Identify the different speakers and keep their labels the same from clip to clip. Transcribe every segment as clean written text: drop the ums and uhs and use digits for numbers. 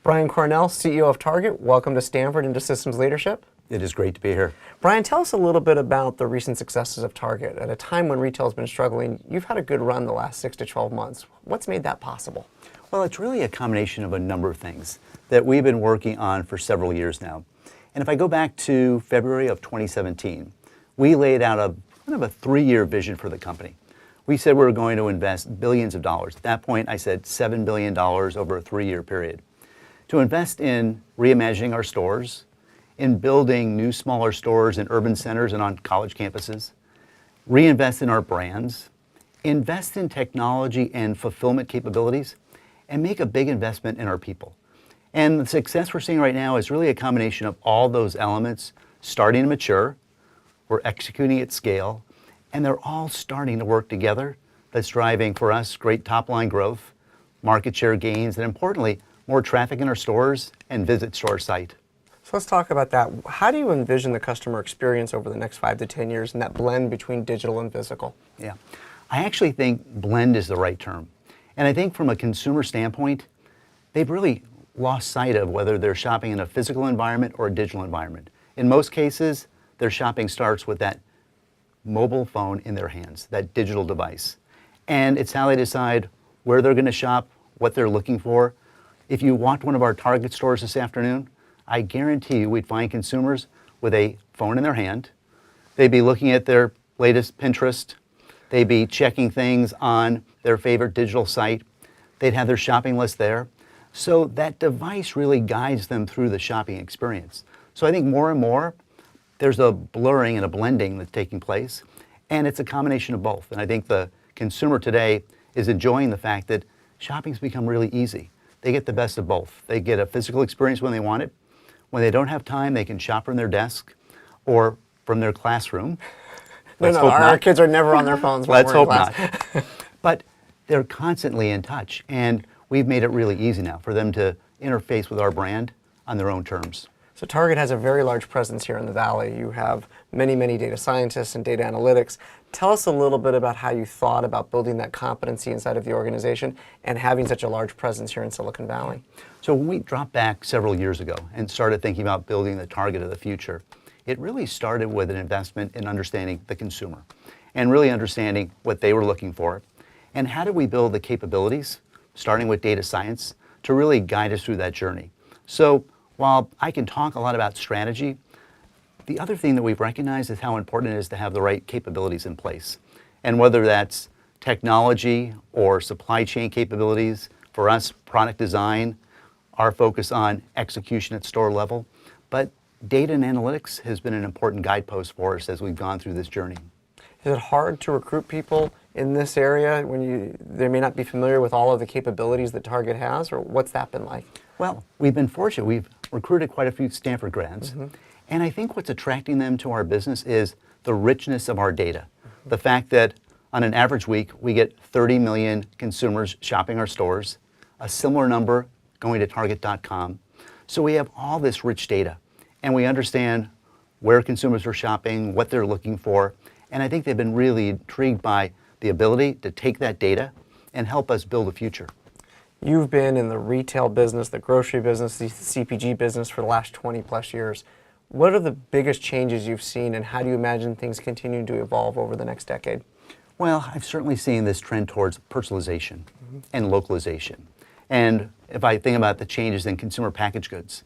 Speaker 1: Brian Cornell, CEO of Target, welcome to Stanford into Systems Leadership.
Speaker 2: It is great to be here.
Speaker 1: Brian, tell us a little bit about the recent successes of Target. At a time when retail has been struggling, you've had a good run the last 6 to 12 months. What's made that possible?
Speaker 2: Well, it's really a combination of a number of things that we've been working on for several years now. And if I go back to February of 2017, we laid out a kind of a 3-year vision for the company. We said we were going to invest billions of dollars. At that point, I said $7 billion over a 3-year period. To invest in reimagining our stores, in building new smaller stores in urban centers and on college campuses, reinvest in our brands, invest in technology and fulfillment capabilities, and make a big investment in our people. And the success we're seeing right now is really a combination of all those elements starting to mature, we're executing at scale, and they're all starting to work together. That's driving, for us, great top-line growth, market share gains, and importantly, more traffic in our stores and visits to our site.
Speaker 1: So let's talk about that. How do you envision the customer experience over the next 5 to 10 years and that blend between digital and physical?
Speaker 2: Yeah, I actually think blend is the right term. And I think from a consumer standpoint, they've really lost sight of whether they're shopping in a physical environment or a digital environment. In most cases, their shopping starts with that mobile phone in their hands, that digital device. And it's how they decide where they're going to shop, what they're looking for. If you walked one of our Target stores this afternoon, I guarantee you we'd find consumers with a phone in their hand. They'd be looking at their latest Pinterest. They'd be checking things on their favorite digital site. They'd have their shopping list there. So that device really guides them through the shopping experience. So I think more and more, there's a blurring and a blending that's taking place, and it's a combination of both. And I think the consumer today is enjoying the fact that shopping's become really easy. They get the best of both. They get a physical experience when they want it. When they don't have time, they can shop from their desk or from their classroom.
Speaker 1: Our kids are never on their phones when
Speaker 2: Let's
Speaker 1: we're in
Speaker 2: hope
Speaker 1: class.
Speaker 2: not. But they're constantly in touch, and we've made it really easy now for them to interface with our brand on their own terms.
Speaker 1: So Target has a very large presence here in the Valley. You have many, many data scientists and data analytics. Tell us a little bit about how you thought about building that competency inside of the organization and having such a large presence here in Silicon Valley.
Speaker 2: So when we dropped back several years ago and started thinking about building the Target of the future, it really started with an investment in understanding the consumer and really understanding what they were looking for and how do we build the capabilities, starting with data science, to really guide us through that journey. So while I can talk a lot about strategy, the other thing that we've recognized is how important it is to have the right capabilities in place. And whether that's technology or supply chain capabilities, for us, product design, our focus on execution at store level, but data and analytics has been an important guidepost for us as we've gone through this journey.
Speaker 1: Is it hard to recruit people in this area when they may not be familiar with all of the capabilities that Target has, or what's that been like?
Speaker 2: Well, we've been fortunate. We've recruited quite a few Stanford grads. And I think what's attracting them to our business is the richness of our data. The fact that on an average week, we get 30 million consumers shopping our stores, a similar number going to Target.com. So we have all this rich data, and we understand where consumers are shopping, what they're looking for, and I think they've been really intrigued by the ability to take that data and help us build a future.
Speaker 1: You've been in the retail business, the grocery business, the CPG business for the last 20 plus years. What are the biggest changes you've seen, and how do you imagine things continue to evolve over the next decade?
Speaker 2: Well, I've certainly seen this trend towards personalization and localization. And if I think about the changes in consumer packaged goods,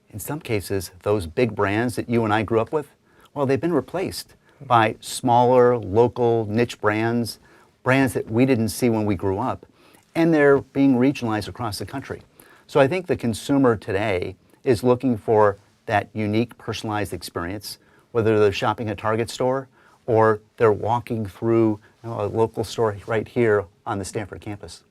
Speaker 2: in some cases, those big brands that you and I grew up with, well, they've been replaced by smaller, local, niche brands, brands that we didn't see when we grew up, and they're being regionalized across the country. So I think the consumer today is looking for that unique, personalized experience, whether they're shopping at a Target store or they're walking through a local store right here on the Stanford campus.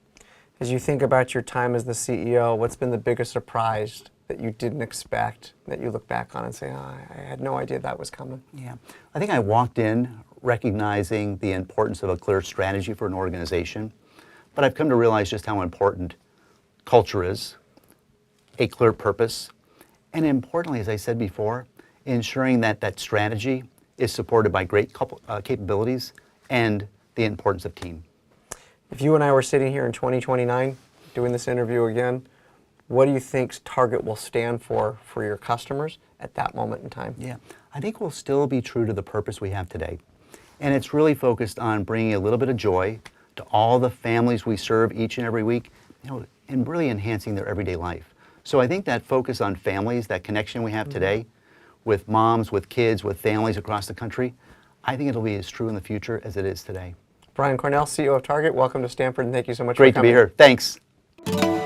Speaker 1: As you think about your time as the CEO, what's been the biggest surprise that you didn't expect, that you look back on and say, oh, I had no idea that was coming?
Speaker 2: Yeah, I think I walked in recognizing the importance of a clear strategy for an organization, but I've come to realize just how important culture is, a clear purpose, and importantly, as I said before, ensuring that that strategy is supported by great capabilities and the importance of team.
Speaker 1: If you and I were sitting here in 2029 doing this interview again, what do you think Target will stand for your customers at that moment in time?
Speaker 2: Yeah, I think we'll still be true to the purpose we have today. And it's really focused on bringing a little bit of joy to all the families we serve each and every week, and really enhancing their everyday life. So I think that focus on families, that connection we have today with moms, with kids, with families across the country, I think it'll be as true in the future as it is today.
Speaker 1: Brian Cornell, CEO of Target, welcome to Stanford, and thank you so much
Speaker 2: Great
Speaker 1: for coming.
Speaker 2: to be here. Thanks.